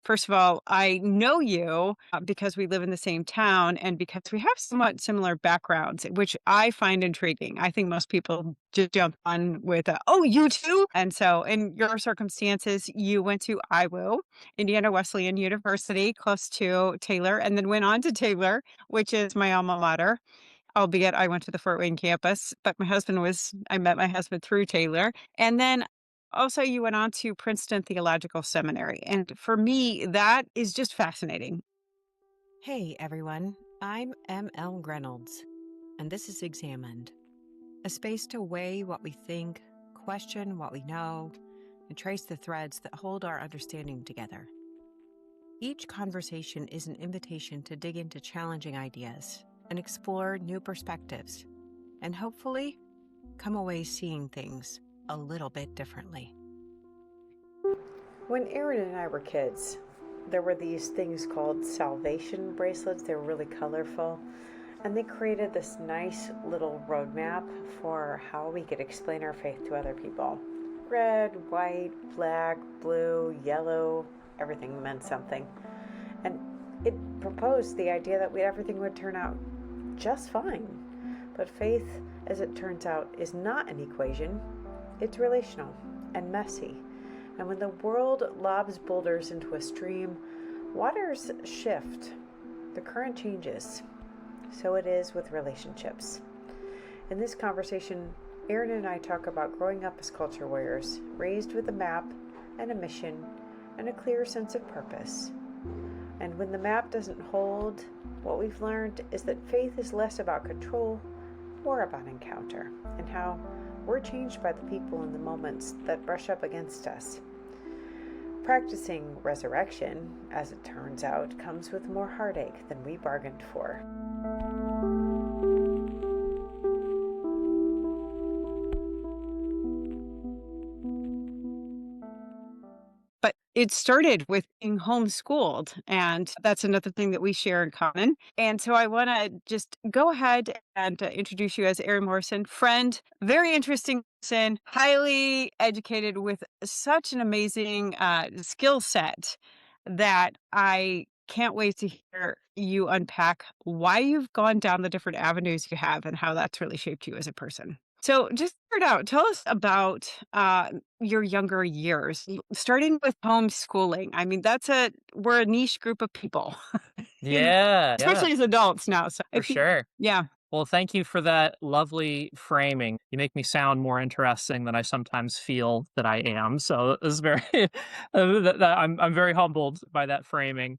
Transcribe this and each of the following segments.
First of all, I know you because we live in the same town and because we have somewhat similar backgrounds, which I find intriguing. I think most people just jump on with, oh, you too? And so, in your circumstances, you went to IWU, Indiana Wesleyan University, close to Taylor, and then went on to Taylor, which is my alma mater. Albeit I went to the Fort Wayne campus, but I met my husband through Taylor. And then also you went on to Princeton Theological Seminary. And for me, that is just fascinating. Hey everyone, I'm M.L. Reynolds, and this is Examined, a space to weigh what we think, question what we know, and trace the threads that hold our understanding together. Each conversation is an invitation to dig into challenging ideas and explore new perspectives, and hopefully come away seeing things a little bit differently. When Aaron and I were kids, there were these things called salvation bracelets. They were really colorful. And they created this nice little roadmap for how we could explain our faith to other people. Red, white, black, blue, yellow, everything meant something. And it proposed the idea that everything would turn out just fine. But faith, as it turns out, is not an equation. It's relational and messy. And when the world lobs boulders into a stream, waters shift. The current changes. So it is with relationships. In this conversation, Aaron and I talk about growing up as culture warriors, raised with a map and a mission and a clear sense of purpose. And when the map doesn't hold, what we've learned is that faith is less about control, more about encounter, and how we're changed by the people and the moments that brush up against us. Practicing resurrection, as it turns out, comes with more heartache than we bargained for. But it started with being homeschooled. And that's another thing that we share in common. And so I want to just go ahead and introduce you as Erin Morrison, friend, very interesting person, highly educated with such an amazing skill set that I can't wait to hear you unpack why you've gone down the different avenues you have and how that's really shaped you as a person. So, just start out, tell us about your younger years, starting with homeschooling. I mean, we're a niche group of people, in, Yeah, yeah, especially as adults now. So, for if you, sure. yeah, Well, thank you for that lovely framing. You make me sound more interesting than I sometimes feel that I am. So it's very, I'm very humbled by that framing.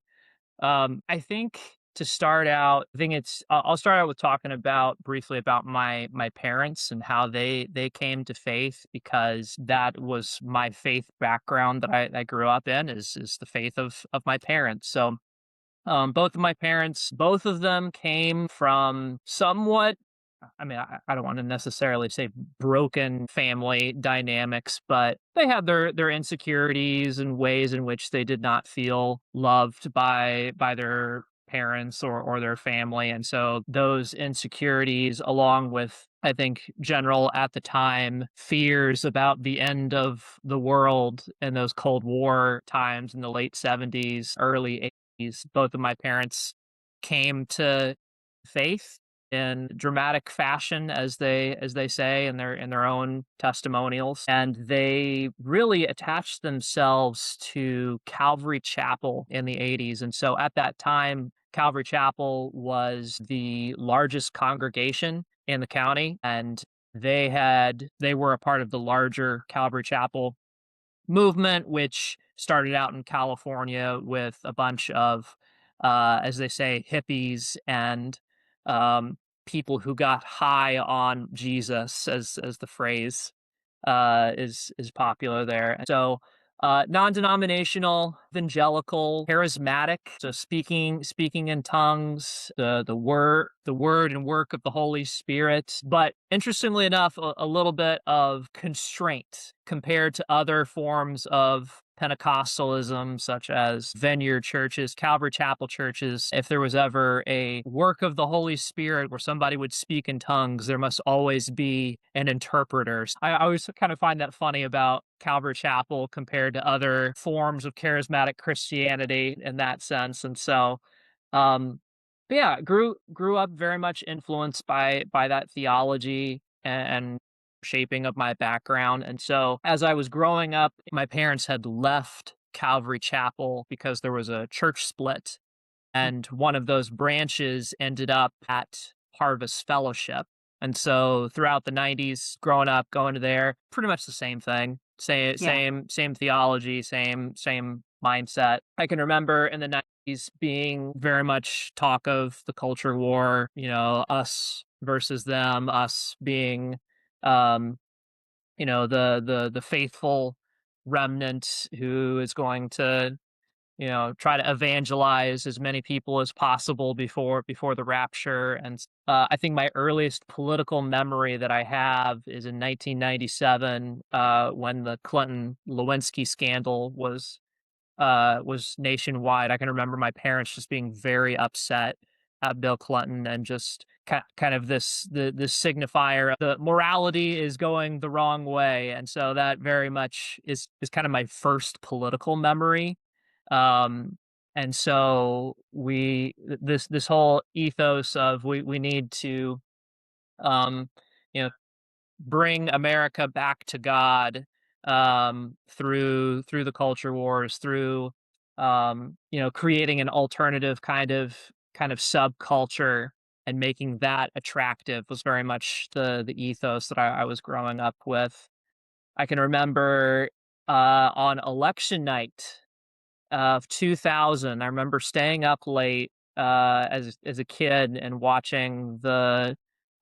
I think to start out, I think I'll start out with talking about briefly about my parents and how they came to faith because that was my faith background that I grew up in is the faith of my parents. So both of my parents, both of them came from somewhat, I mean, I don't want to necessarily say broken family dynamics, but they had their insecurities and ways in which they did not feel loved by their parents or their family. And so those insecurities, along with I think general at the time fears about the end of the world in those Cold War times in the late 70s, early 80s, both of my parents came to faith in dramatic fashion as they say in their own testimonials, and they really attached themselves to Calvary Chapel in the 80s. And so at that time Calvary Chapel was the largest congregation in the county, and they were a part of the larger Calvary Chapel movement, which started out in California with a bunch of, as they say, hippies and um, people who got high on Jesus, as the phrase is popular there. So non-denominational, evangelical, charismatic, so speaking in tongues, the word and work of the Holy Spirit. But interestingly enough, a little bit of constraint compared to other forms of Pentecostalism, such as vineyard churches, Calvary Chapel churches. If there was ever a work of the Holy Spirit where somebody would speak in tongues, there must always be an interpreter. I always kind of find that funny about Calvary Chapel compared to other forms of charismatic Christianity in that sense. And so, um, but yeah, grew up very much influenced by that theology and shaping of my background. And so as I was growing up, my parents had left Calvary Chapel because there was a church split, and one of those branches ended up at Harvest Fellowship. And so throughout the 90s, growing up, going to there, pretty much the same thing. Yeah. Same theology, same mindset. I can remember in the 90s being very much talk of the culture war, us versus them, us being um the faithful remnant who is going to try to evangelize as many people as possible before the rapture. And I think my earliest political memory that I have is in 1997, when the Clinton Lewinsky scandal was nationwide. I can remember my parents just being very upset at Bill Clinton, and just kind of this signifier of the morality is going the wrong way. And so that very much is kind of my first political memory. Um, and so this whole ethos of we need to um, you know bring America back to God, through the culture wars, through creating an alternative kind of subculture and making that attractive, was very much the ethos that I was growing up with. I can remember on election night of 2000. I remember staying up late as a kid and watching the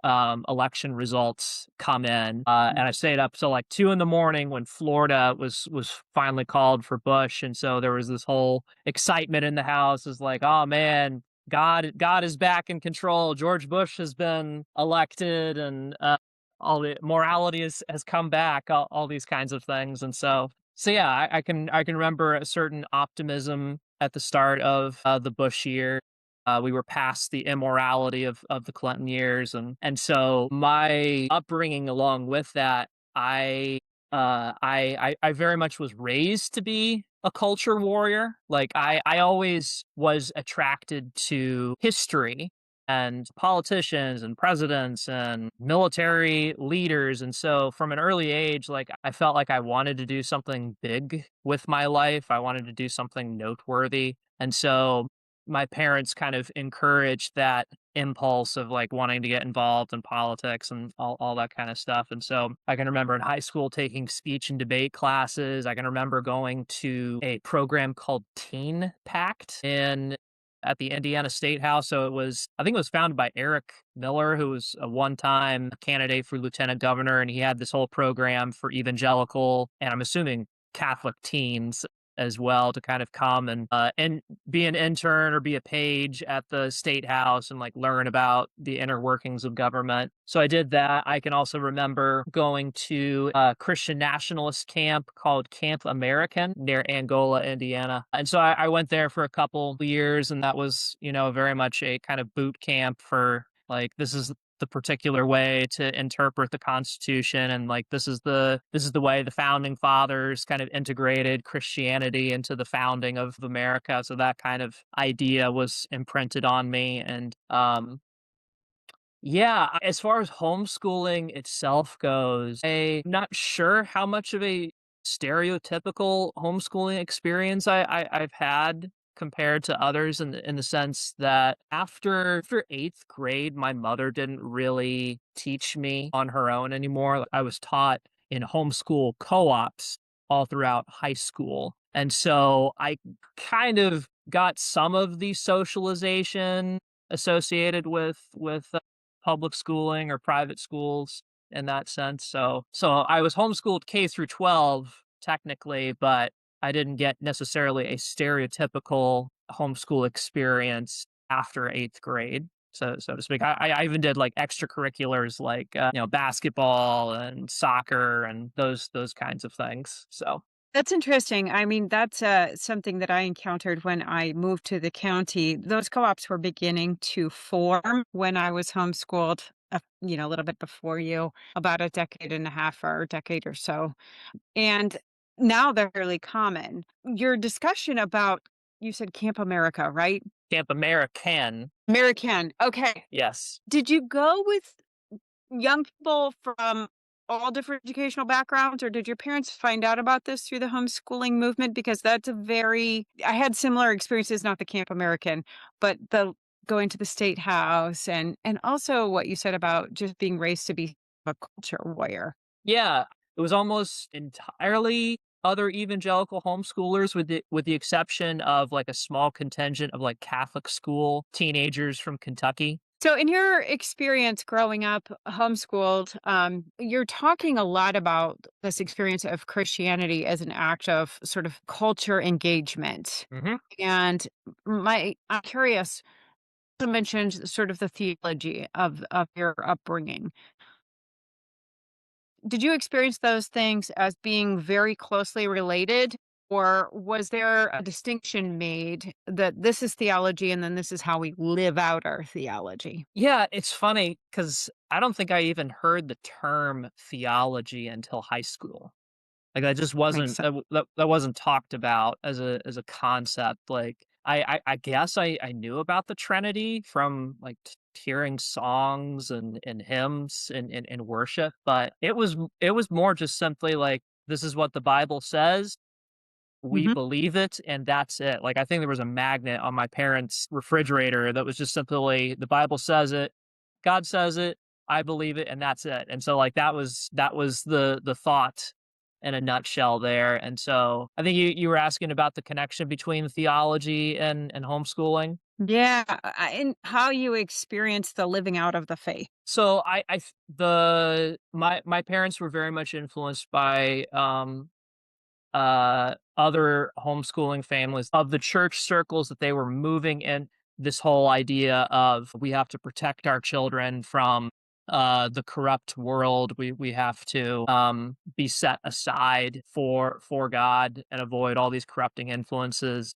election results come in, Mm. and I stayed up till like 2 in the morning when Florida was finally called for Bush, and so there was this whole excitement in the house. Is like, oh man, God is back in control. George Bush has been elected, and all the morality has come back. All these kinds of things, and so yeah, I can remember a certain optimism at the start of the Bush year. We were past the immorality of the Clinton years, and so my upbringing along with that, I very much was raised to be a culture warrior. Like I always was attracted to history and politicians and presidents and military leaders. And so from an early age, like I felt like I wanted to do something big with my life. I wanted to do something noteworthy. And so my parents kind of encouraged that impulse of like wanting to get involved in politics and all that kind of stuff. And so I can remember in high school taking speech and debate classes. I can remember going to a program called Teen Pact in at the Indiana State House. So I think it was founded by Eric Miller, who was a one-time candidate for lieutenant governor, and he had this whole program for evangelical, and I'm assuming Catholic teens as well, to kind of come and be an intern or be a page at the state house and like learn about the inner workings of government. So I did that. I can also remember going to a Christian nationalist camp called Camp American near Angola, Indiana. And so I went there for a couple years, and that was, very much a kind of boot camp for like, this is the particular way to interpret the Constitution, and like this is the way the founding fathers kind of integrated Christianity into the founding of America. So that kind of idea was imprinted on me. And yeah, as far as homeschooling itself goes, I'm not sure how much of a stereotypical homeschooling experience I've had compared to others, in the sense that after eighth grade, my mother didn't really teach me on her own anymore. I was taught in homeschool co-ops all throughout high school. And so I kind of got some of the socialization associated with public schooling or private schools in that sense. So I was homeschooled K through 12 technically, but I didn't get necessarily a stereotypical homeschool experience after eighth grade. So to speak, I even did like extracurriculars like basketball and soccer and those kinds of things. So That's interesting. I mean, that's something that I encountered when I moved to the county. Those co-ops were beginning to form when I was homeschooled, a little bit before you, about a decade and a half or a decade or so. And now they're fairly common. Your discussion about, you said Camp America, right? Camp American, American. Okay. yes. Did you go with young people from all different educational backgrounds, or did your parents find out about this through the homeschooling movement? Because that's a very I had similar experiences, not the Camp American, but the going to the state house and also what you said about just being raised to be a culture warrior. Yeah, it was almost entirely other evangelical homeschoolers with the exception of, like, a small contingent of, like, Catholic school teenagers from Kentucky. So, in your experience growing up homeschooled, you're talking a lot about this experience of Christianity as an act of sort of culture engagement. Mhm. And I'm curious, you mentioned sort of the theology of your upbringing. Did you experience those things as being very closely related? Or was there a distinction made that this is theology and then this is how we live out our theology? Yeah, it's funny because I don't think I even heard the term theology until high school. Like, that just Makes wasn't sense. that wasn't talked about as a concept. Like, I guess I knew about the Trinity from, like, hearing songs and hymns and worship, but it was more just simply like, "This is what the Bible says, we Mhm. believe it, and that's it." Like, I think there was a magnet on my parents' refrigerator that was just simply, "The Bible says it, God says it, I believe it, and that's it." And so, like, that was the thought in a nutshell there. And so, I think you were asking about the connection between theology and homeschooling? Yeah, and how you experience the living out of the faith. So, I th the my parents were very much influenced by, other homeschooling families of the church circles that they were moving in, this whole idea of we have to protect our children from the corrupt world. We have to be set aside for God and avoid all these corrupting influences.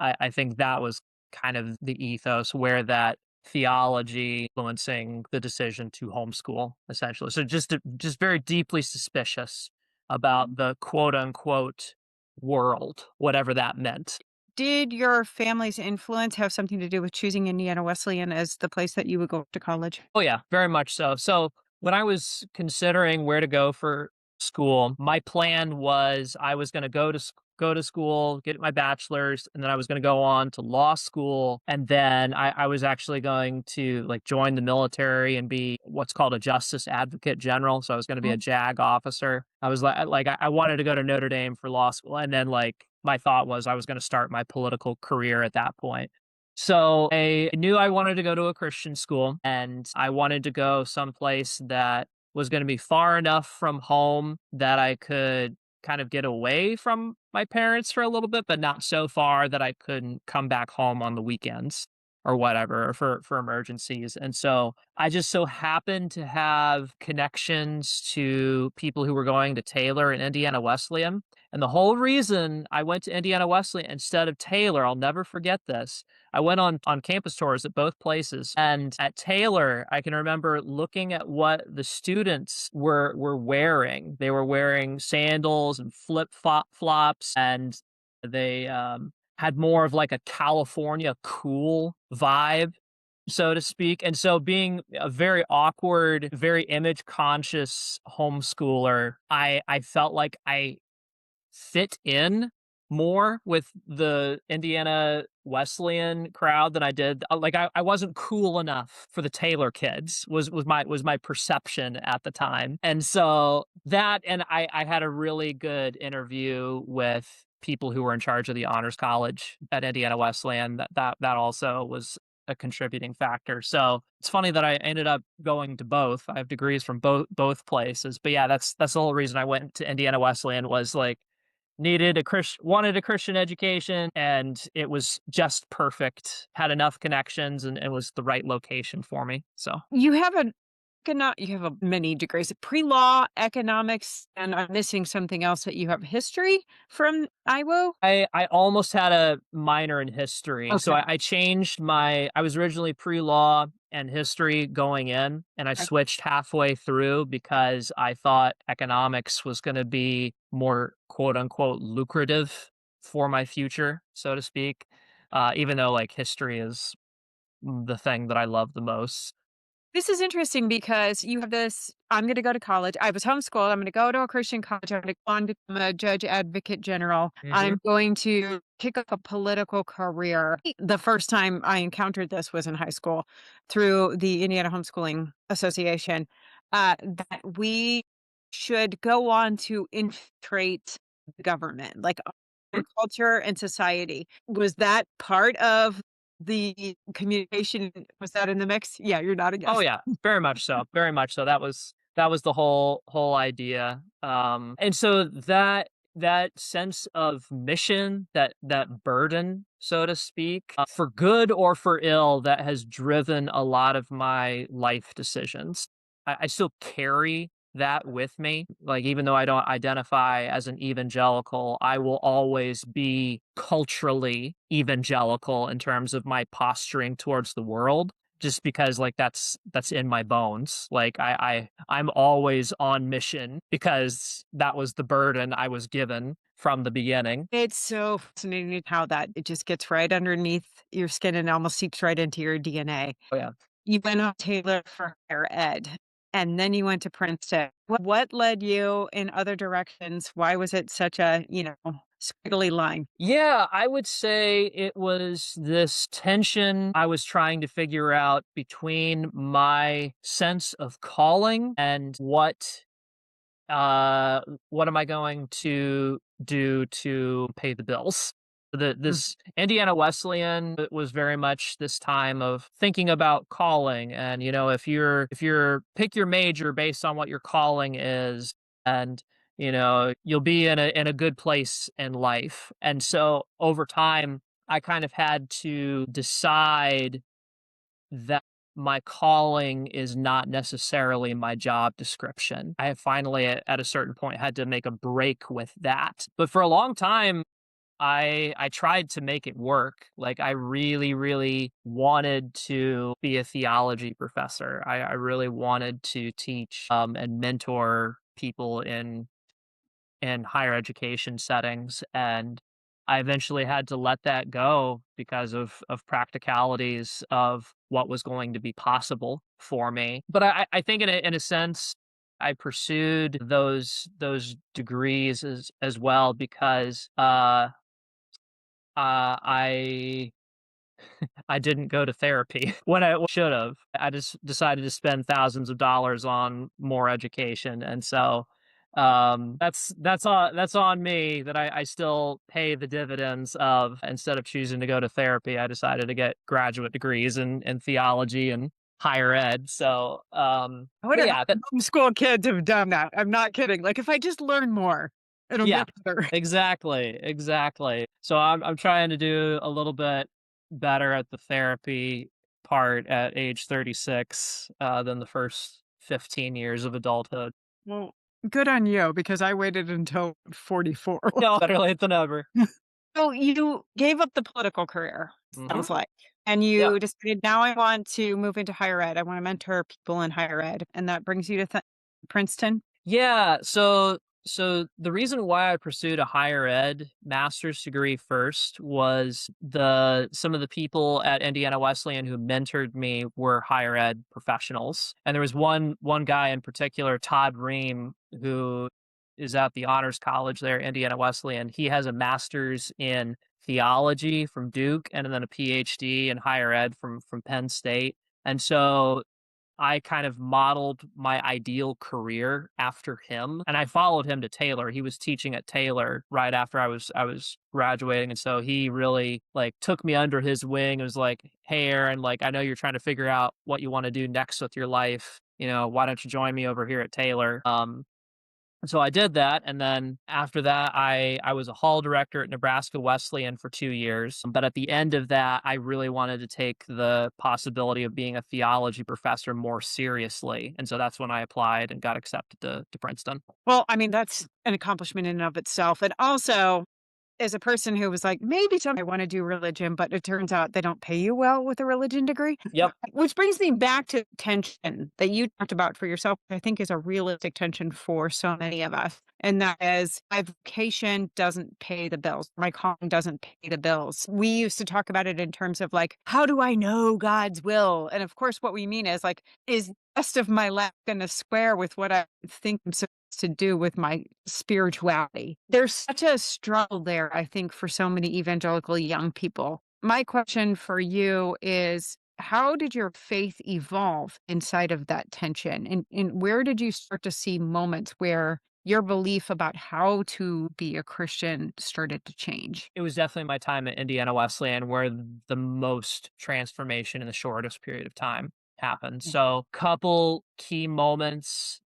I think that was kind of the ethos where that theology influencing the decision to homeschool, essentially. So just very deeply suspicious about the quote unquote world, whatever that meant. Did your family's influence have something to do with choosing Indiana Wesleyan as the place that you would go to college? Oh yeah, very much so. So when I was considering where to go for school, my plan was I was going to go to school, get my bachelor's, and then I was going to go on to law school, and then I was actually going to like join the military and be what's called a justice advocate general. So I was going to be a Mhm. JAG officer. I was I wanted to go to Notre Dame for law school, and then like my thought was I was going to start my political career at that point. So I knew I wanted to go to a Christian school and I wanted to go someplace that was going to be far enough from home that I could kind of get away from my parents for a little bit, but not so far that I couldn't come back home on the weekends or whatever or for emergencies. And so I just so happened to have connections to people who were going to Taylor and Indiana Wesleyan. And the whole reason I went to Indiana Wesleyan instead of Taylor, I'll never forget this. I went on campus tours at both places, and at Taylor, I can remember looking at what the students were wearing. They were wearing sandals and flops, and they had more of like a California cool vibe, so to speak. And so, being a very awkward, very image conscious homeschooler, I felt like I fit in more with the Indiana Wesleyan crowd than I did like, I wasn't cool enough for the Taylor kids was my perception at the time, and so that and I had a really good interview with people who were in charge of the honors college at Indiana Wesleyan, that also was a contributing factor. So, it's funny that I ended up going to both. I have degrees from both places, but yeah, that's the whole reason I went to Indiana Wesleyan was, like, wanted a Christian education, and it was just perfect, had enough connections, and it was the right location for me, so You have a You have many degrees, pre-law, economics, and I'm missing something else that you have history from IWO? I almost had a minor in history, so Okay. I changed I was originally pre-law and history going in, and I switched halfway through because I thought economics was gonna be more, quote, unquote, "lucrative" for my future, so to speak, even though, like, history is the thing that I love the most. This is interesting because you have this, I'm going to go to college. I was homeschooled. I'm going to go to a Christian college. I'm going to go on to become a judge advocate general. Mhm. I'm going to pick up a political career. The first time I encountered this was in high school through the Indiana Homeschooling Association, that we should go on to infiltrate the government, like our culture and society. Was that part of the communication? Was that in the mix? Yeah, you're nodding Oh, yes. yeah, very much so, very much so. That was the whole idea, and so that sense of mission, that burden, so to speak, for good or for ill, that has driven a lot of my life decisions. I still carry that with me, like, even though I don't identify as an evangelical, I will always be culturally evangelical in terms of my posturing towards the world just because like that's in my bones. Like I'm always on mission because that was the burden I was given from the beginning. It's so fascinating how that it just gets right underneath your skin and almost seeps right into your DNA. Oh yeah. You went on Taylor for higher ed, and then you went to Princeton. What led you in other directions? Why was it such a, squiggly line? Yeah, I would say it was this tension I was trying to figure out between my sense of calling and what am I going to do to pay the bills? Mm. This Indiana Wesleyan was very much this time of thinking about calling, and if you're pick your major based on what your calling is, and you'll be in a good place in life. And so over time, I kind of had to decide that my calling is not necessarily my job description. I have finally at a certain point had to make a break with that. But for a long time, I tried to make it work. Like I really, really wanted to be a theology professor. I really wanted to teach and mentor people in higher education settings, and I eventually had to let that go because of practicalities of what was going to be possible for me. But I think in a sense, I pursued those degrees as well because I didn't go to therapy when I should have. I just decided to spend thousands of dollars on more education, and so that's on me that I still pay the dividends of. Instead of choosing to go to therapy, I decided to get graduate degrees in theology and higher ed. So, I would but have yeah, homeschool kids have done that. I'm not kidding. Like, if I just learn more, it'll yeah, get better. exactly, exactly. So I'm trying to do a little bit better at the therapy part at age 36 than the first 15 years of adulthood. Well, good on you because I waited until 44. No, better late than never. So you gave up the political career, Hmm. sounds like, and Yeah. you decided, now I want to move into higher ed. I want to mentor people in higher ed, and that brings you to Princeton. Yeah, so the reason why I pursued a higher ed master's degree first was the some of the people at Indiana Wesleyan who mentored me were higher ed professionals. And there was one guy in particular, Todd Ream, who is at the honors college there, Indiana Wesleyan. He has a master's in theology from Duke and then a PhD in higher ed from Penn State. And so I kind of modeled my ideal career after him, and I followed him to Taylor. He was teaching at Taylor right after I was graduating, and so he really, like, took me under his wing and was like, "Hey, Aaron, like, I know you're trying to figure out what you wanna do next with your life, why don't you join me over here at Taylor?" So I did that, and then after that, I was a hall director at Nebraska Wesleyan for 2 years, but at the end of that, I really wanted to take the possibility of being a theology professor more seriously, and so that's when I applied and got accepted to Princeton. Well, I mean, that's an accomplishment in and of itself. And also, as a person who was like, maybe someday I want to do religion, but it turns out they don't pay you well with a religion degree. Yep. Which brings me back to tension that you talked about for yourself, I think is a realistic tension for so many of us. And that is, my vocation doesn't pay the bills. My calling doesn't pay the bills. We used to talk about it in terms of like, how do I know God's will? And of course, what we mean is like, is the rest of my life going to square with what I think I'm supposed to do with my spirituality? There's such a struggle there, I think, for so many evangelical young people. My question for you is, how did your faith evolve inside of that tension? And where did you start to see moments where your belief about how to be a Christian started to change? It was definitely my time at Indiana Wesleyan where the most transformation in the shortest period of time happened. Mm. So, couple key moments.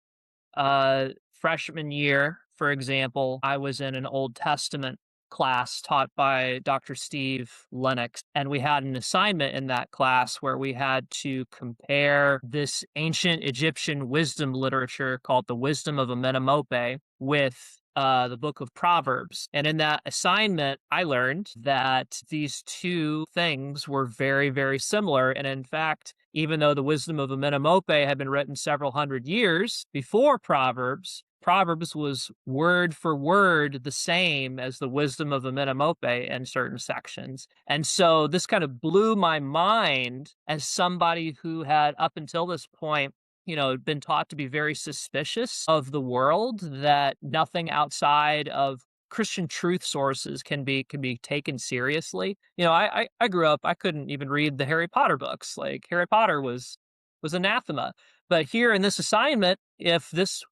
Freshman year, for example, I was in an Old Testament class taught by Dr. Steve Lennox, and we had an assignment in that class where we had to compare this ancient Egyptian wisdom literature called the Wisdom of Amenemope with the book of Proverbs. And in that assignment, I learned that these two things were very, very similar. And in fact, even though the Wisdom of Amenemope had been written several hundred years before Proverbs, Proverbs was word for word the same as the Wisdom of Amenemope in certain sections. And so this kind of blew my mind as somebody who had, up until this point, been taught to be very suspicious of the world, that nothing outside of Christian truth sources can be taken seriously. I grew up, I couldn't even read the Harry Potter books. Like Harry Potter was anathema. But here in this assignment, if this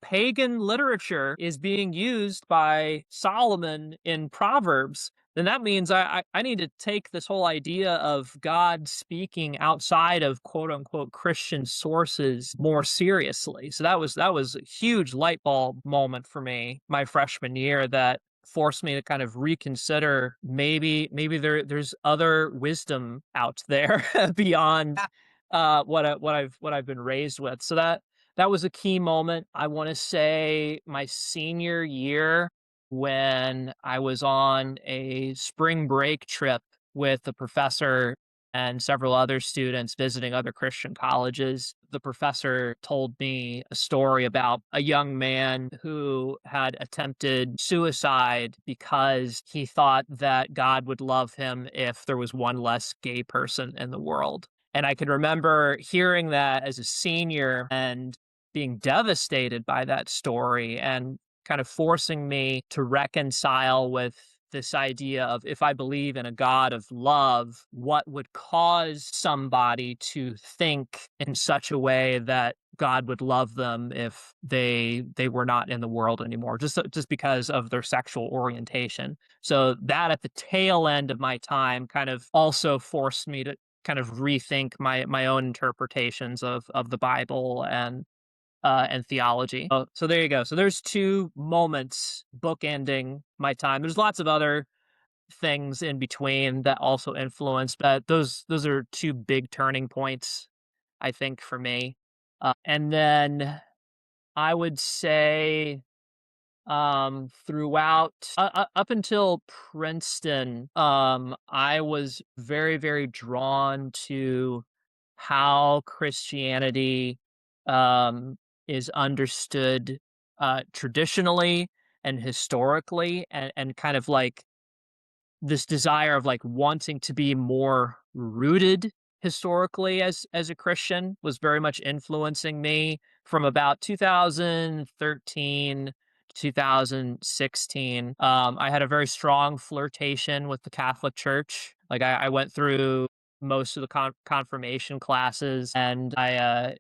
pagan literature is being used by Solomon in Proverbs, then that means I need to take this whole idea of God speaking outside of quote unquote Christian sources more seriously. So that was a huge light bulb moment for me my freshman year that forced me to kind of reconsider maybe there's other wisdom out there beyond what I've been raised with. So that was a key moment. I want to say my senior year when I was on a spring break trip with a professor and several other students visiting other Christian colleges. The professor told me a story about a young man who had attempted suicide because he thought that God would love him if there was one less gay person in the world. And I can remember hearing that as a senior and being devastated by that story and kind of forcing me to reconcile with this idea of, if I believe in a God of love, what would cause somebody to think in such a way that God would love them if they were not in the world anymore, just because of their sexual orientation. So that at the tail end of my time kind of also forced me to kind of rethink my own interpretations of the Bible and theology. So there you go. So there's two moments bookending my time. There's lots of other things in between that also influence, but those are two big turning points, I think, for me. And then I would say throughout up until Princeton, I was very, very drawn to how Christianity um is understood traditionally and historically, and kind of like this desire of like wanting to be more rooted historically as a Christian was very much influencing me from about 2013 to 2016. I had a very strong flirtation with the Catholic Church. Like I went through most of the confirmation classes, and I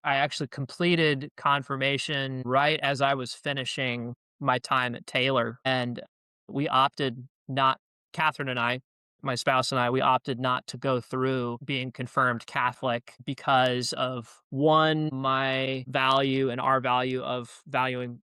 actually completed confirmation right as I was finishing my time at Taylor, and we opted not Catherine and I My spouse and I, we opted not to go through being confirmed Catholic because of one, my value and our value of valuing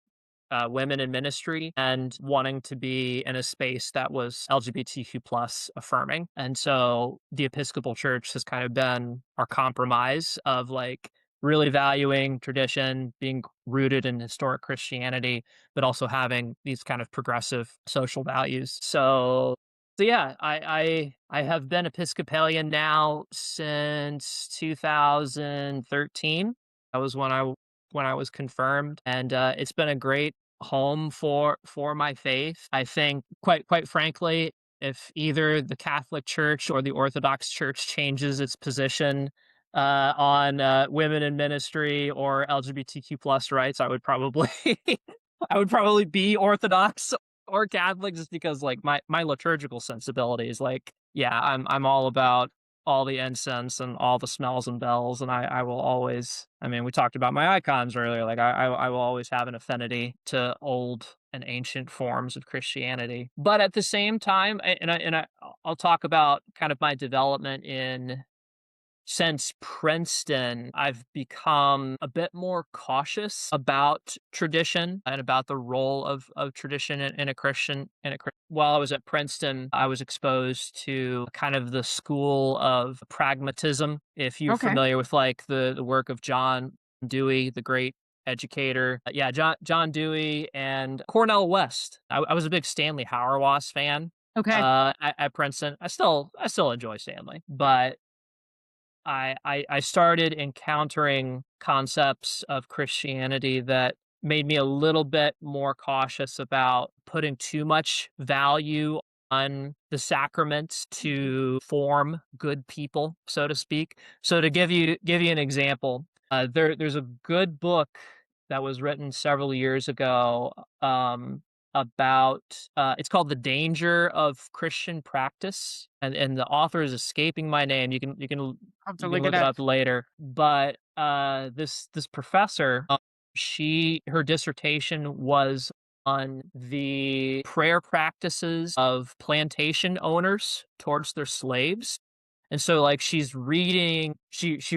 women in ministry and wanting to be in a space that was LGBTQ plus affirming. And so the Episcopal Church has kind of been our compromise of like really valuing tradition, being rooted in historic Christianity, but also having these kind of progressive social values. So yeah, I have been Episcopalian now since 2013. That was when I was confirmed, and it's been a great home for my faith. I think, quite frankly, if either the Catholic Church or the Orthodox Church changes its position on women in ministry or LGBTQ plus rights, I would probably I would probably be Orthodox or Catholic just because like my liturgical sensibilities, like, yeah, I'm all about all the incense and all the smells and bells, and I will always, I mean, we talked about my icons earlier, like, I will always have an affinity to old and ancient forms of Christianity. But at the same time, I'll talk about kind of my development in since Princeton, I've become a bit more cautious about tradition and about the role of tradition in a Christian while I was at Princeton, I was exposed to kind of the school of pragmatism. If you're Okay. familiar with like the work of John Dewey, the great educator. Yeah, John Dewey and Cornel West. I was a big Stanley Hauerwas fan Okay. at Princeton. I still enjoy Stanley, but I started encountering concepts of Christianity that made me a little bit more cautious about putting too much value on the sacraments to form good people, so to speak. So to give you an example, there's a good book that was written several years ago about it's called The Danger of Christian Practice, and the author is escaping my name. I'll have to You can look it look it up. up later. But this professor, she her dissertation was on the prayer practices of plantation owners towards their slaves. And so like she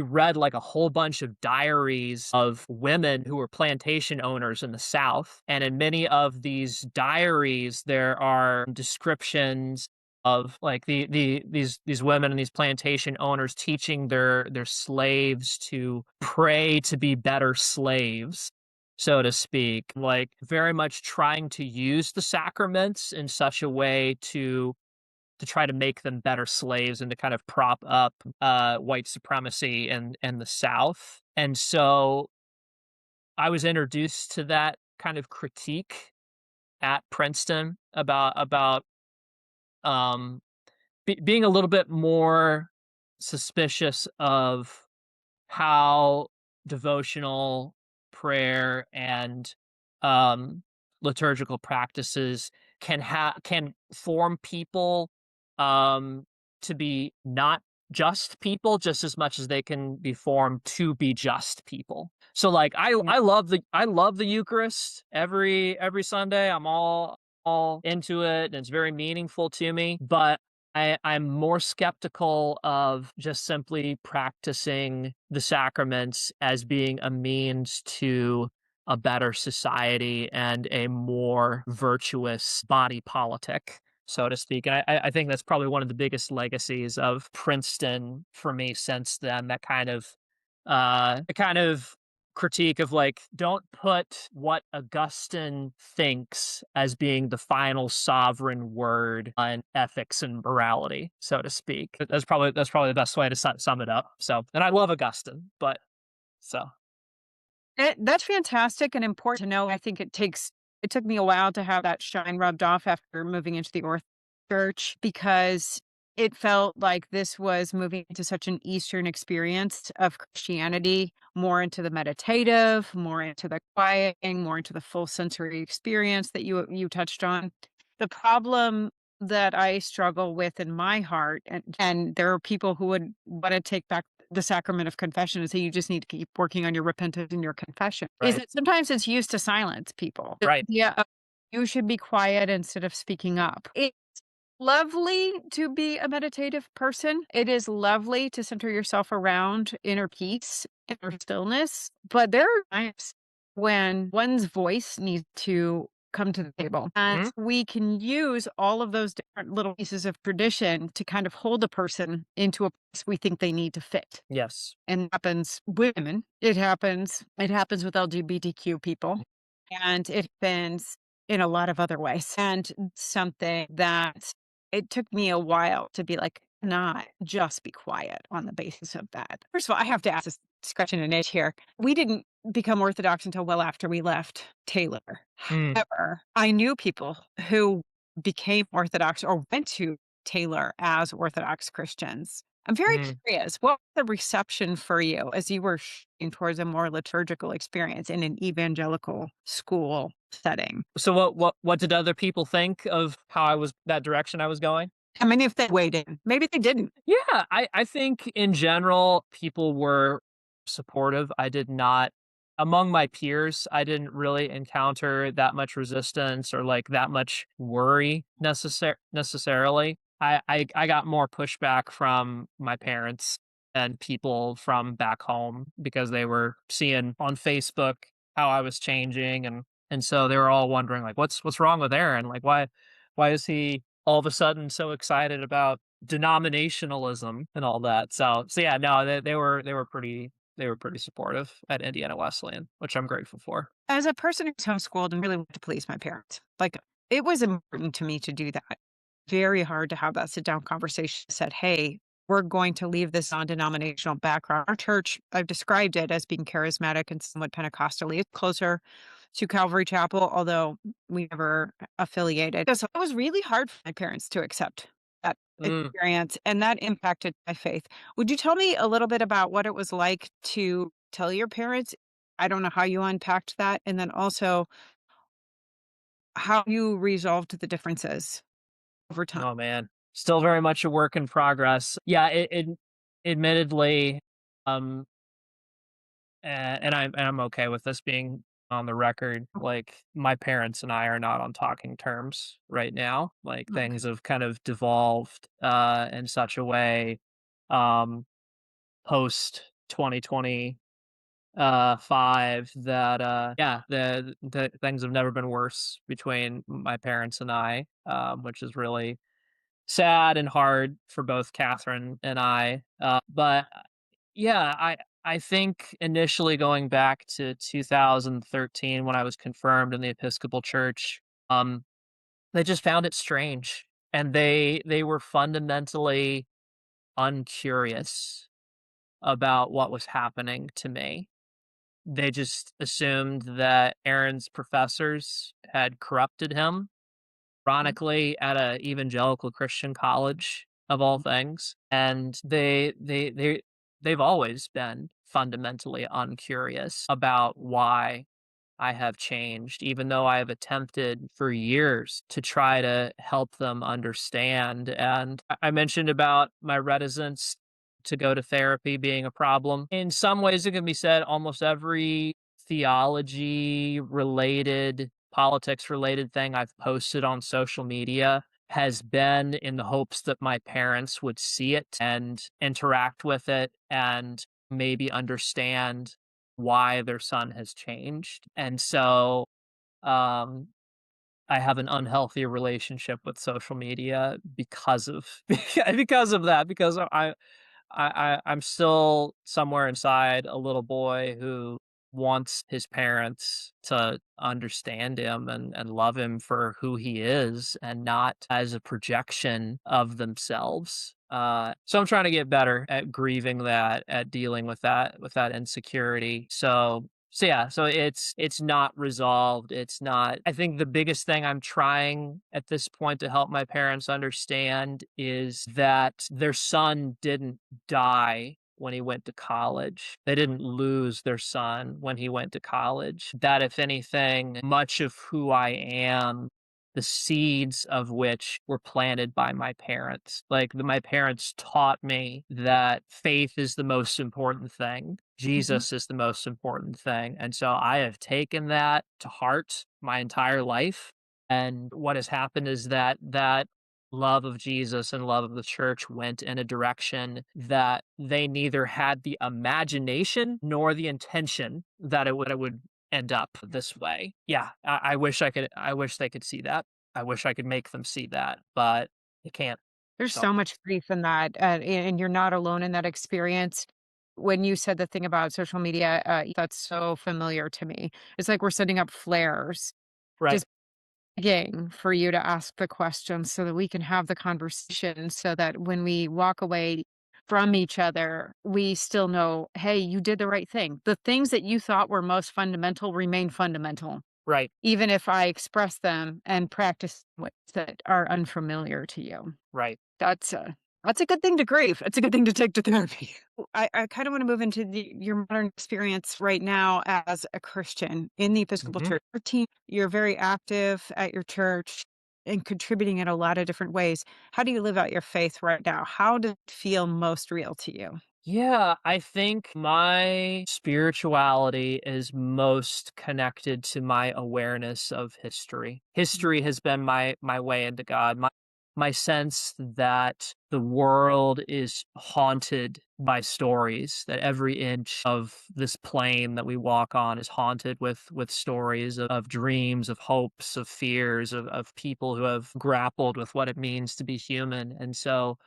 read like a whole bunch of diaries of women who were plantation owners in the South. And in many of these diaries there are descriptions of like these women and these plantation owners teaching their slaves to pray to be better slaves, so to speak, like very much trying to use the sacraments in such a way to try to make them better slaves and to kind of prop up white supremacy in the South. And so I was introduced to that kind of critique at Princeton about um, being a little bit more suspicious of how devotional prayer and um, liturgical practices can form people um, to be not just people just as much as they can be formed to be just people. So like Yeah. I love the Eucharist every Sunday. I'm all into it and it's very meaningful to me, but I'm more skeptical of just simply practicing the sacraments as being a means to a better society and a more virtuous body politic, so to speak. And I think that's probably one of the biggest legacies of Princeton for me since then. That kind of critique of like, don't put what Augustine thinks as being the final sovereign word on ethics and morality, so to speak. That's probably the best way to sum it up. So, and I love Augustine, but so That's fantastic and important to know. I think it took me a while to have that shine rubbed off after moving into the Orthodox Church because it felt like this was moving into such an Eastern experience of Christianity, more into the meditative, more into the quieting, more into the full sensory experience that you touched on. The problem that I struggle with in my heart, and there are people who would want to take back the sacrament of confession and say you just need to keep working on your repentance and your confession, is right, that sometimes it's used to silence people. right, Yeah, you should be quiet instead of speaking up. lovely to be a meditative person. It is lovely to center yourself around inner peace, inner stillness. But there are times when one's voice needs to come to the table. And Mhm. we can use all of those different little pieces of tradition to kind of hold a person into a place we think they need to fit. Yes. And it happens with women. It happens with LGBTQ people. And it happens in a lot of other ways. And something that it took me a while to be like, not just be quiet on the basis of that. First of all, I have to ask this, scratching an itch here. We didn't become Orthodox until well after we left Taylor. Mm, However, I knew people who became Orthodox or went to Taylor as Orthodox Christians. I'm very mm. curious, what was the reception for you as you were shifting towards a more liturgical experience in an evangelical school setting? So what did other people think of how I was that direction I was going? I mean, if they weighed in, maybe they didn't. Yeah, I think in general people were supportive. I did not among my peers, I didn't really encounter that much resistance or like that much worry necessarily. I got more pushback from my parents and people from back home because they were seeing on Facebook how I was changing and so they were all wondering like what's wrong with Aaron? Like why is he all of a sudden so excited about denominationalism and all that. So yeah, no, they were pretty supportive at Indiana Wesleyan, which I'm grateful for. As a person who's homeschooled and really wanted to please my parents, like it was important to me to do that. Very hard to have that sit down conversation said, hey, we're going to leave this non denominational background. Our church, I've described it as being charismatic and somewhat Pentecostally. It's closer to Calvary Chapel, although we never affiliated. So it was really hard for my parents to accept that Mm. experience, and that impacted my faith. Would you tell me a little bit about what it was like to tell your parents? I don't know how you unpacked that, and then also how you resolved the differences over time. Oh man, still very much a work in progress. Yeah, it admittedly, um, and I'm okay with this being on the record. Like my parents and I are not on talking terms right now. Like Okay. things have kind of devolved in such a way um post 2020 5 that yeah, the things have never been worse between my parents and I, which is really sad and hard for both Catherine and I. But yeah, I think initially going back to 2013 when I was confirmed in the Episcopal Church, um, they just found it strange, and they were fundamentally uncurious about what was happening to me. They just assumed that Aaron's professors had corrupted him, Mhm. ironically at a evangelical Christian college of all things, and they've always been fundamentally uncurious about why I have changed, even though I have attempted for years to try to help them understand. And I mentioned about my reticence to go to therapy being a problem. In some ways, it can be said almost every theology related, politics related thing I've posted on social media has been in the hopes that my parents would see it and interact with it and maybe understand why their son has changed. And so, um, I have an unhealthy relationship with social media because of because of that, because I'm still somewhere inside a little boy who wants his parents to understand him and love him for who he is and not as a projection of themselves. So I'm trying to get better at grieving that, at dealing with that insecurity. So yeah, so it's not resolved. It's not I think the biggest thing I'm trying at this point to help my parents understand is that their son didn't die when he went to college. They didn't lose their son when he went to college. That if anything, much of who I am, the seeds of which were planted by my parents. Like my parents taught me that faith is the most important thing. Mhm. Jesus is the most important thing. And so I have taken that to heart my entire life. And what has happened is that love of Jesus and love of the church went in a direction that they neither had the imagination nor the intention that it would end up this way. Yeah, I wish they could see that. I wish I could make them see that, but they can't. There's So so much grief in that, and you're not alone in that experience. When you said the thing about social media, that's so familiar to me. It's like we're setting up flares, right, just begging for you to ask the questions so that we can have the conversation so that when we walk away from each other, we still know, hey, you did the right thing. The things that you thought were most fundamental remain fundamental, right, even if I express them and practice ways that are unfamiliar to you. right. That's a good thing to grieve. It's a good thing to take to therapy. I kind of want to move into your modern experience right now as a Christian in the Episcopal Mhm. Church. You're very active at your church and contributing in a lot of different ways. How do you live out your faith right now? How does it feel most real to you? Yeah, I think my spirituality is most connected to my awareness of history. History has been my way into God. My sense that the world is haunted by stories, that every inch of this plane that we walk on is haunted with stories of dreams, of hopes, of fears, of people who have grappled with what it means to be human. And so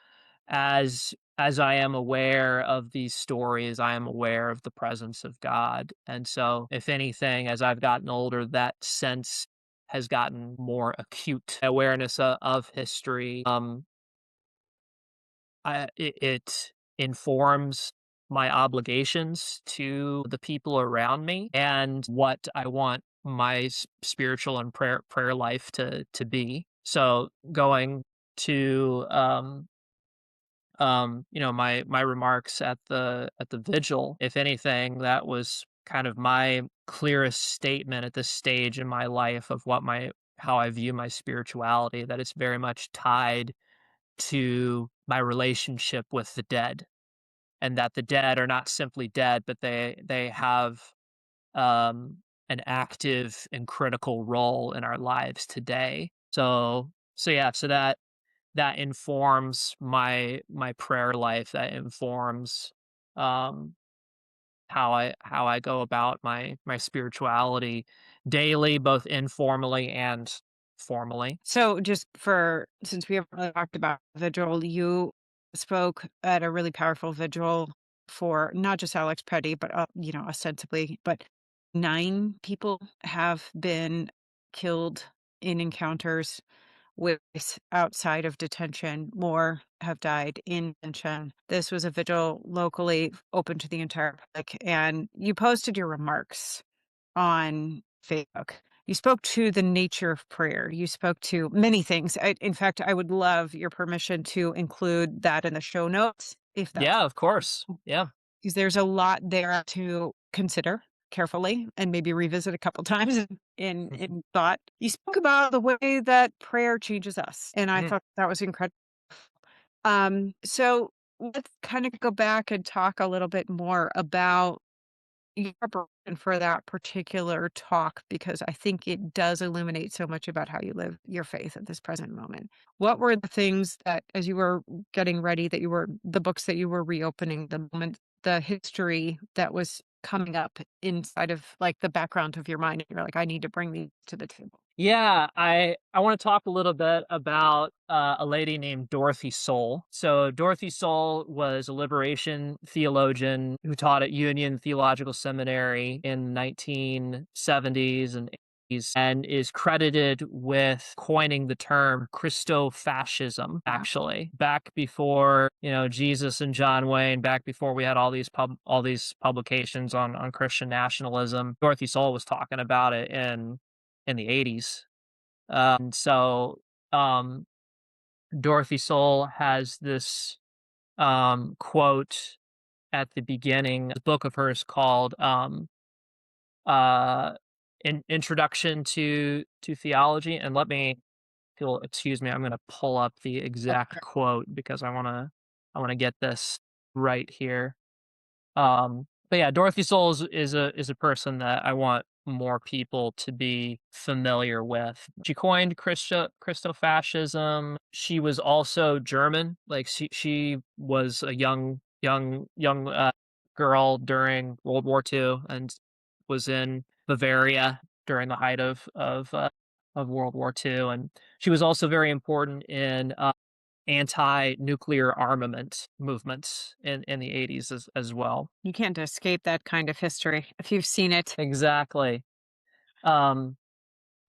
as I am aware of these stories, I am aware of the presence of God. And so, if anything, as I've gotten older, that sense has gotten more acute. Awareness of history, it informs my obligations to the people around me and what I want my spiritual and prayer life to be. So, going to my remarks at the vigil, if anything, that was kind of my clearest statement at this stage in my life of what my how I view my spirituality, that it's very much tied to my relationship with the dead, and that the dead are not simply dead, but they have an active and critical role in our lives today. So that informs my prayer life, that informs, um, how I go about my spirituality daily, both informally and formally. So, just for since we haven't really talked about vigil, you spoke at a really powerful vigil for not just Alex Petty, but ostensibly, but 9 people have been killed in encounters with outside of detention. More have died in detention. This was a vigil locally open to the entire public, and you posted your remarks on Facebook. You spoke to the nature of prayer. You spoke to many things. In fact, I would love your permission to include that in the show notes, if that's Yeah, of course. Yeah. because there's a lot there to consider carefully and maybe revisit a couple times in thought. You spoke about the way that prayer changes us, and I Mhm. thought that was incredible. So let's kind of go back and talk a little bit more about your preparation for that particular talk, because I think it does illuminate so much about how you live your faith at this present moment. What were the things that, as you were getting ready, that you were the books that you were reopening, the moment, the history that was coming up inside of like the background of your mind, and you're like, I need to bring these to the table. Yeah, I wanna talk a little bit about, a lady named Dorothy Soul. So, Dorothy Soul was a liberation theologian who taught at Union Theological Seminary in the 1970s and 80s, and is credited with coining the term Christofascism, actually. Back before, Jesus and John Wayne, back before we had all these publications on Christian nationalism, Dorothy Soul was talking about it in the 80s. So um, Dorothy Soul has this quote at the beginning. A book of hers called uh, Introduction to Theology. And if you'll excuse me, I'm going to pull up the exact quote because I want to get this right here. But yeah, Dorothy Soul is a person that I want more people to be familiar with. She coined Christofascism. She was also German. Like she was a young girl during World War II and was in Bavaria during the height of World War II, and she was also very important in anti-nuclear armament movements in the 80s as well. You can't escape that kind of history if you've seen it. Exactly. Um,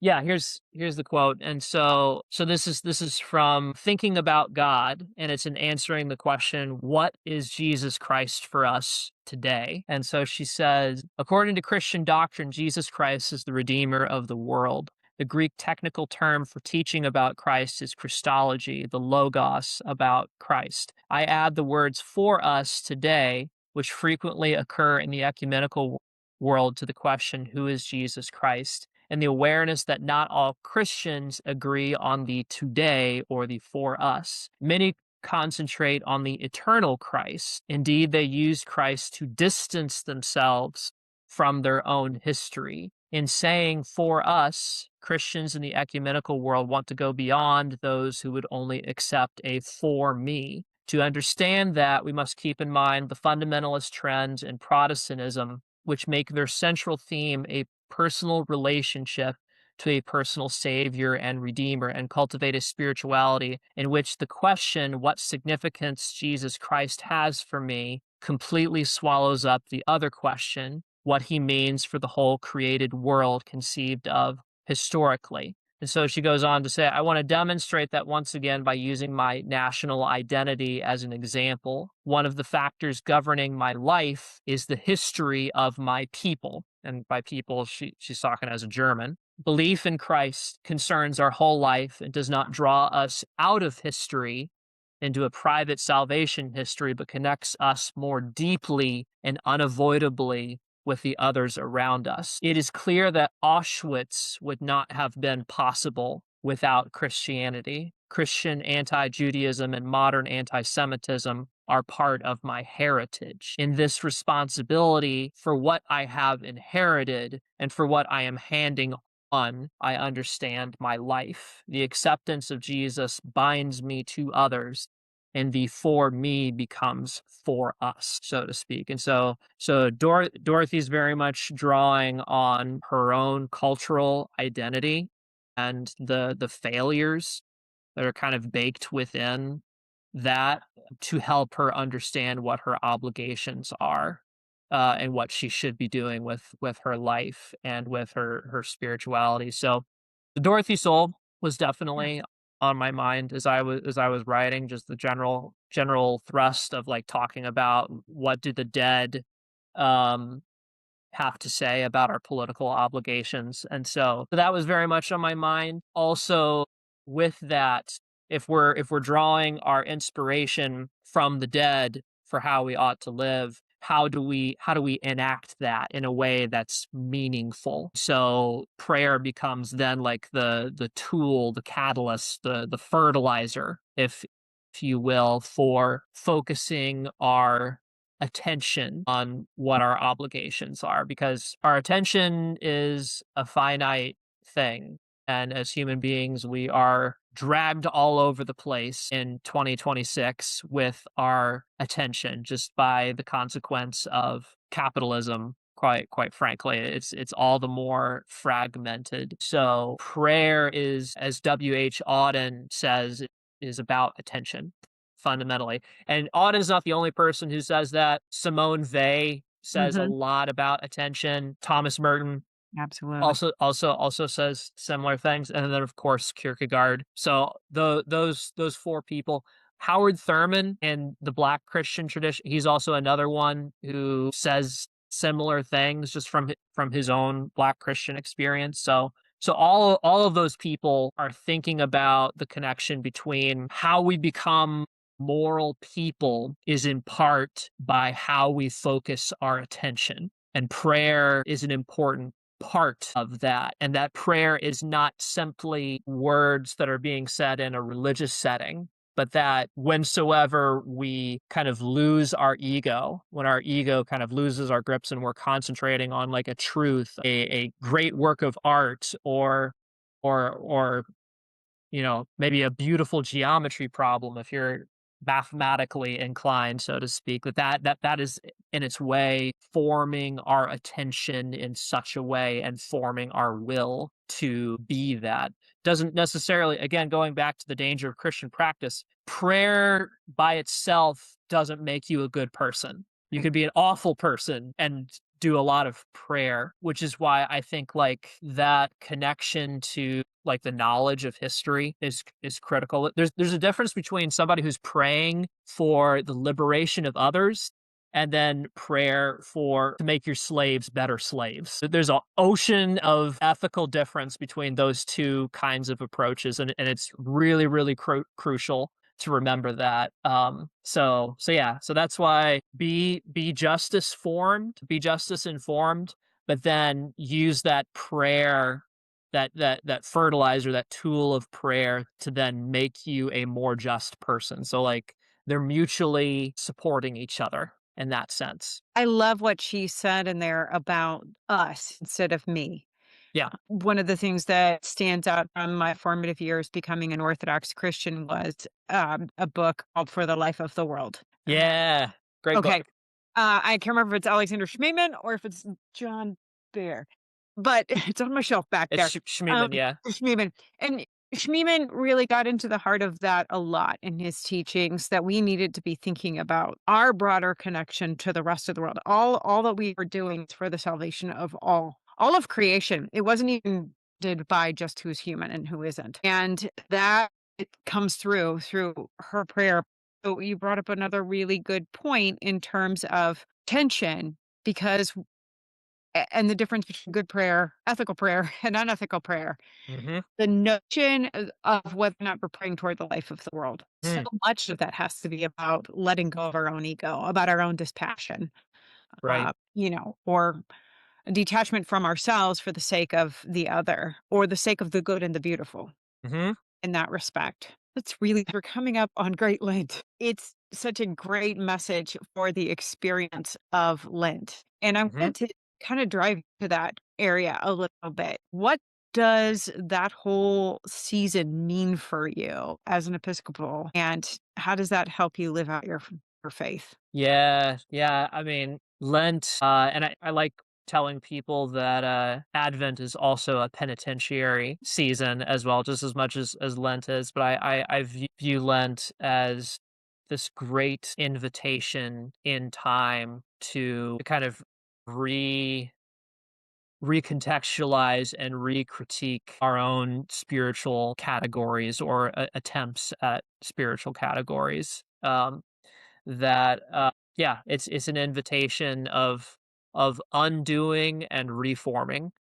yeah, here's the quote. And so this is from Thinking About God, and it's in answering the question, what is Jesus Christ for us today? And so she says, according to Christian doctrine, Jesus Christ is the Redeemer of the world. The Greek technical term for teaching about Christ is Christology, the logos about Christ. I add the words for us today, which frequently occur in the ecumenical world, to the question, who is Jesus Christ? And the awareness that not all Christians agree on the today or the for us. Many concentrate on the eternal Christ. Indeed, they use Christ to distance themselves from their own history. In saying for us, Christians in the ecumenical world want to go beyond those who would only accept a for me. To understand that, we must keep in mind the fundamentalist trends in Protestantism, which make their central theme a personal relationship to a personal savior and redeemer, and cultivate a spirituality in which the question, what significance Jesus Christ has for me, completely swallows up the other question, what he means for the whole created world conceived of historically. And so she goes on to say, I want to demonstrate that once again by using my national identity as an example. One of the factors governing my life is the history of my people. And by people, she's talking as a German. Belief in Christ concerns our whole life and does not draw us out of history into a private salvation history, but connects us more deeply and unavoidably with the others around us. It is clear that Auschwitz would not have been possible without Christianity. Christian anti-Judaism and modern anti-Semitism are part of my heritage. In this responsibility for what I have inherited and for what I am handing on, I understand my life. The acceptance of Jesus binds me to others, and the for me becomes for us, so to speak. And so Dorothy's very much drawing on her own cultural identity and the failures that are kind of baked within that to help her understand what her obligations are, and what she should be doing with her life and with her spirituality. So the Dorothy Soul was Yeah. definitely on my mind as I was writing, just the general thrust of like talking about what do the dead um have to say about our political obligations. And so that was very much on my mind. Also, with that, if we're drawing our inspiration from the dead for how we ought to live, how do we enact that in a way that's meaningful? So prayer becomes then like the tool, the catalyst, the fertilizer, if you will, for focusing our attention on what our obligations are, because our attention is a finite thing. And as human beings, we are dragged all over the place in 2026 with our attention just by the consequence of capitalism. Quite frankly, it's all the more fragmented. So prayer is, as W.H. Auden says, is about attention fundamentally. And Auden's not the only person who says that. Simone Weil says a Mhm. lot about attention. Thomas Merton Absolutely. also says similar things. And then of course Kierkegaard. So those four people. Howard Thurman in the Black Christian tradition, he's also another one who says similar things just from his own Black Christian experience. So all of those people are thinking about the connection between how we become moral people is in part by how we focus our attention. And prayer is an important part of that. And that prayer is not simply words that are being said in a religious setting, but that whensoever we kind of lose our ego, when our ego kind of loses our grips and we're concentrating on like a truth, a great work of art, or maybe a beautiful geometry problem if you're mathematically inclined, so to speak, that is in its way forming our attention in such a way and forming our will to be that. Doesn't necessarily, again, going back to the danger of Christian practice, prayer by itself doesn't make you a good person. You Right. could be an awful person and do a lot of prayer, which is why I think like that connection to like the knowledge of history is critical. There's a difference between somebody who's praying for the liberation of others and then prayer for to make your slaves better slaves. There's an ocean of ethical difference between those two kinds of approaches, and it's really, really crucial to remember that. So yeah, so that's why be justice formed, be justice informed, but then use that prayer, that fertilizer, that tool of prayer to then make you a more just person. So like they're mutually supporting each other in that sense. I love what she said in there about us instead of me. Yeah. One of the things that stands out from my formative years becoming an Orthodox Christian was, a book called For the Life of the World. Yeah. Great Okay, book. I can't remember if it's Alexander Schmemann or if it's John Bear, but it's on my shelf back It's there. Schmemann, yeah. Schmemann, and Schmemann really got into the heart of that a lot in his teachings, that we needed to be thinking about our broader connection to the rest of the world. All that we were doing is for the salvation of all of creation. It wasn't even did by just who's human and who isn't, and that it comes through her prayer. So you brought up another really good point in terms of tension, because and the difference between good prayer, ethical prayer, and unethical prayer. Mhm. The notion of whether or not we're praying toward the life of the world. So Mm, much of that has to be about letting go of our own ego, about our own dispassion, right. or a detachment from ourselves for the sake of the other, or the sake of the good and the beautiful Mhm. in that respect. That's really, we're coming up on Great Lent. It's such a great message for the experience of Lent. And I Mhm. wanted to kind of drive to that area a little bit. What does that whole season mean for you as an Episcopal? And how does that help you live out your faith? Yeah, yeah. I mean, Lent, and I like telling people that Advent is also a penitentiary season as well, just as much as Lent is. But I view Lent as this great invitation in time to kind of re recontextualize and re-critique our own spiritual categories or attempts at spiritual categories. That yeah, it's an invitation of undoing and reforming.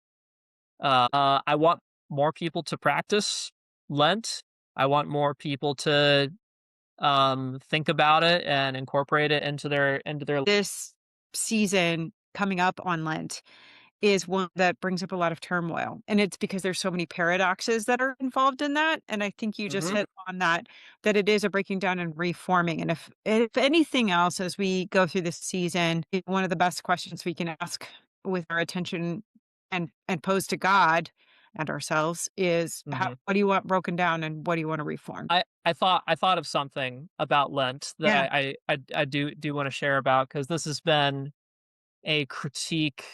I want more people to practice Lent. I want more people to think about it and incorporate it into their. This season coming up on Lent is one that brings up a lot of turmoil, and it's because there's so many paradoxes that are involved in that, and I think you just Mhm. hit on that, that it is a breaking down and reforming, and if anything else as we go through this season, one of the best questions we can ask with our attention and pose to God and ourselves is, how Mhm. what do you want broken down and what do you wanna reform? I thought of something about Lent that Yeah. I do want to share about because this has been a critique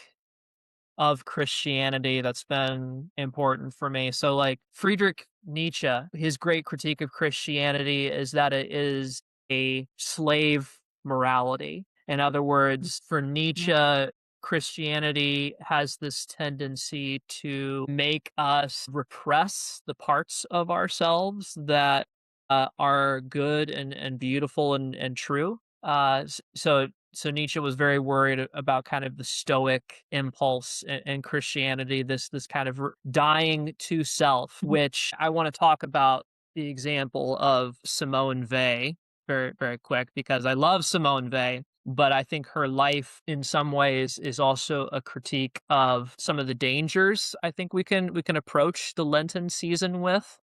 of Christianity that's been important for me. So, like Friedrich Nietzsche, his great critique of Christianity is that it is a slave morality. In other words, for Nietzsche, Mm. Christianity has this tendency to make us repress the parts of ourselves that are good and beautiful and true. So Nietzsche was very worried about kind of the Stoic impulse in Christianity, this kind of dying to self, which I want to talk about the example of Simone Weil very, very quick because I love Simone Weil, but I think her life in some ways is also a critique of some of the dangers I think we can approach the Lenten season with.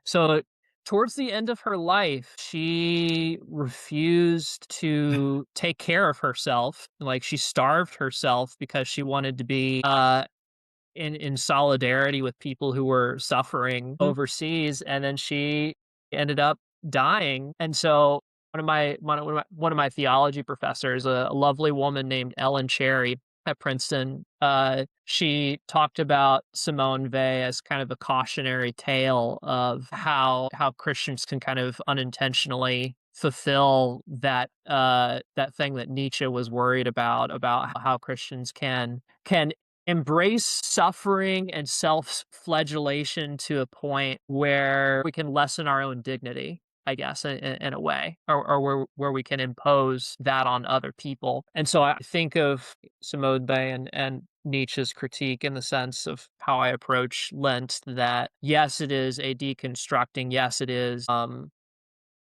So Towards the end of her life, she refused to take care of herself. Like, she starved herself because she wanted to be, in solidarity with people who were suffering Mm. overseas, and then she ended up dying. And so one of my theology professors, a lovely woman named Ellen Cherry at Princeton, she talked about Simone Weil as kind of a cautionary tale of how Christians can kind of unintentionally fulfill that thing that Nietzsche was worried about how Christians can embrace suffering and self-flagellation to a point where we can lessen our own dignity, I guess, in a way, or where we can impose that on other people. And so I think of Simone Weil and Nietzsche's critique in the sense of how I approach Lent, that yes, it is a deconstructing, yes, it is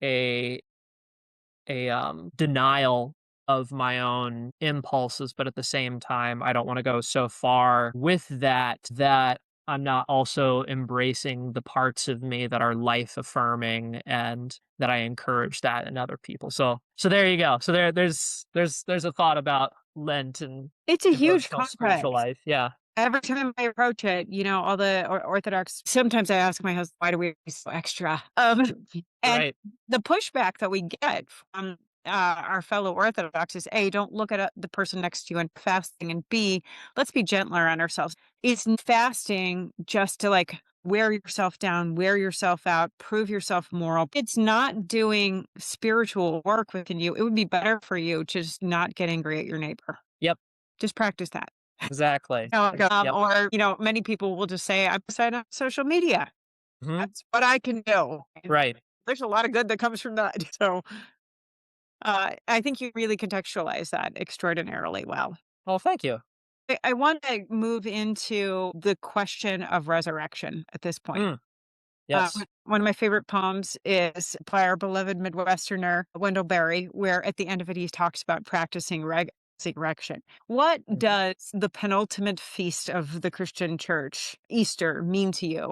a denial of my own impulses, but at the same time, I don't wanna go so far with that I'm not also embracing the parts of me that are life affirming and that I encourage that in other people. So there you go. So there's a thought about Lent and It's a huge devotional spiritual complex. life. Yeah. Every time I approach it, all the Orthodox, sometimes I ask my husband, "Why do we be so extra?" And Right. the pushback that we get from, our fellow Orthodox is, A, don't look at, the person next to you and fasting, and B, let's be gentler on ourselves. Is fasting just to, like, wear yourself down, wear yourself out, prove yourself moral. It's not doing spiritual work within you. It would be better for you to just not get angry at your neighbor. Yep. Just practice that. Exactly. Yep. Or, many people will just say, "I'm sign on social media. Mhm. That's what I can do." And Right. there's a lot of good that comes from that. So, I think you really contextualize that extraordinarily well. Well, thank you. I want to move into the question of resurrection at this point. Mm. Yes. One of my favorite poems is by our beloved Midwesterner, Wendell Berry, where at the end of it, he talks about practicing resurrection. What Mhm. does the penultimate feast of the Christian church, Easter, mean to you?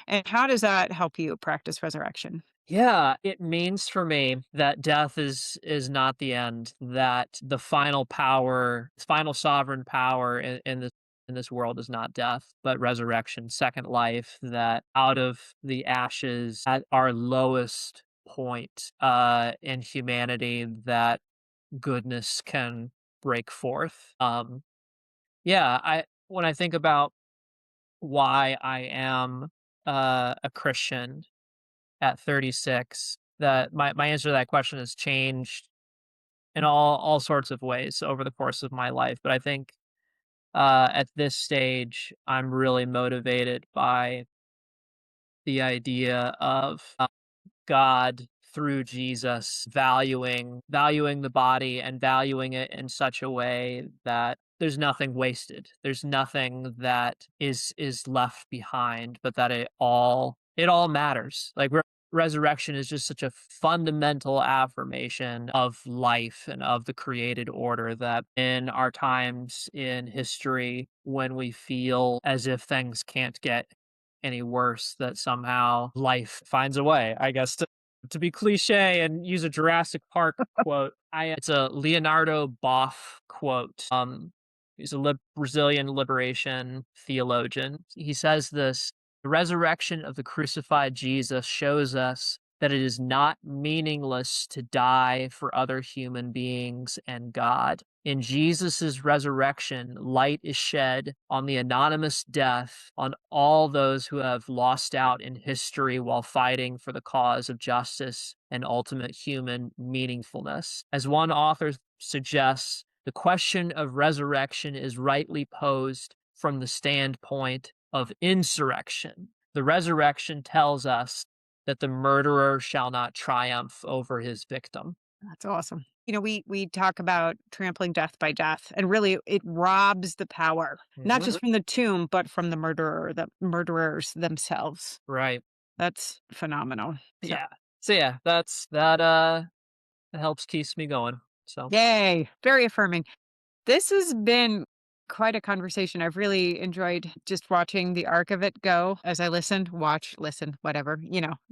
And how does that help you practice resurrection? Yeah, it means for me that death is not the end, that the final power, final sovereign power in this world is not death, but resurrection, second life, that out of the ashes at our lowest point in humanity, that goodness can break forth. Yeah, I when I think about why I am a Christian at 36, that my answer to that question has changed in all sorts of ways over the course of my life. But I think at this stage, I'm really motivated by the idea of God through Jesus valuing the body and valuing it in such a way that there's nothing wasted. There's nothing that is left behind, but that it all matters. Like resurrection is just such a fundamental affirmation of life and of the created order, that in our times in history when we feel as if things can't get any worse, that somehow life finds a way, I guess, to be cliche and use a Jurassic Park quote. I It's a Leonardo Boff quote. He's a Brazilian liberation theologian. He says this: "The resurrection of the crucified Jesus shows us that it is not meaningless to die for other human beings and God. In Jesus' resurrection, light is shed on the anonymous death, on all those who have lost out in history while fighting for the cause of justice and ultimate human meaningfulness." As one author suggests, the question of resurrection is rightly posed from the standpoint of insurrection. The resurrection tells us that the murderer shall not triumph over his victim. That's awesome. We talk about trampling death by death, and really it robs the power, not Mhm. just from the tomb, but from the murderers themselves. Right. That's phenomenal. So, Yeah. So yeah, that helps keeps me going. So yay, very affirming. This has been Quite a conversation. I've really enjoyed just watching the arc of it go as I listened, watch, listen, whatever,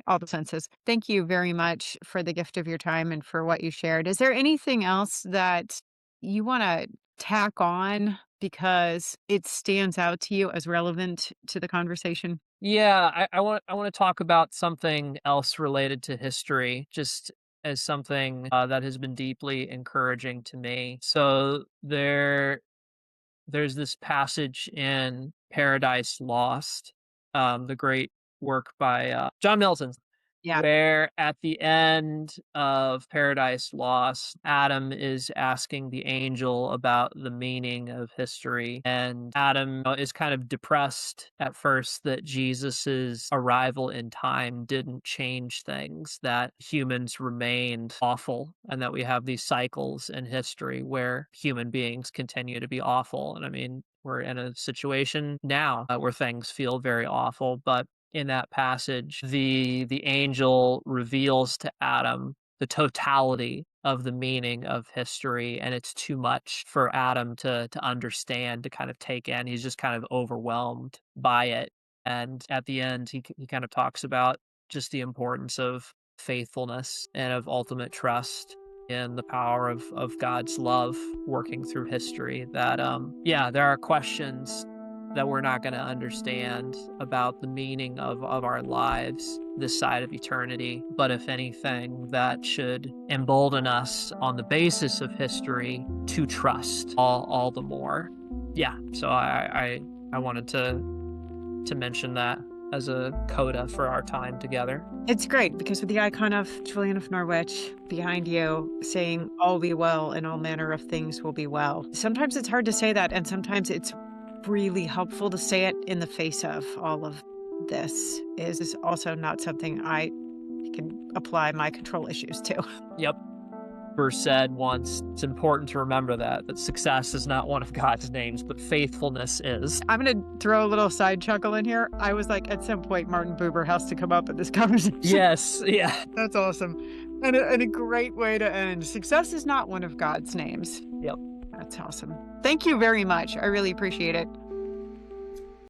all the senses. Thank you very much for the gift of your time and for what you shared. Is there anything else that you want to tack on because it stands out to you as relevant to the conversation? Yeah, I want to talk about something else related to history, just as something that has been deeply encouraging to me. So there's this passage in Paradise Lost, the great work by John Milton, Yeah. where at the end of Paradise Lost, Adam is asking the angel about the meaning of history. And Adam is kind of depressed at first that Jesus's arrival in time didn't change things, that humans remained awful, and that we have these cycles in history where human beings continue to be awful. And I mean, we're in a situation now where things feel very awful, but in that passage, the angel reveals to Adam the totality of the meaning of history, and it's too much for Adam to understand, to kind of take in. He's just kind of overwhelmed by it. And at the end, he kind of talks about just the importance of faithfulness and of ultimate trust in the power of God's love working through history. That yeah, there are questions that we're not going to understand about the meaning of our lives this side of eternity. But if anything, that should embolden us on the basis of history to trust all the more. Yeah. So I wanted to mention that as a coda for our time together. It's great because with the icon of Julian of Norwich behind you saying, all be well and all manner of things will be well. Sometimes it's hard to say that, and sometimes it's really helpful to say it in the face of all of this. Is also not something I can apply my control issues to. Yep. Verse said once, it's important to remember that success is not one of God's names, but faithfulness is. I'm going to throw a little side chuckle in here. I was like, at some point, Martin Buber has to come up in this conversation. Yes, yeah. That's awesome. And a great way to end. Success is not one of God's names. Yep. That's awesome. Thank you very much. I really appreciate it.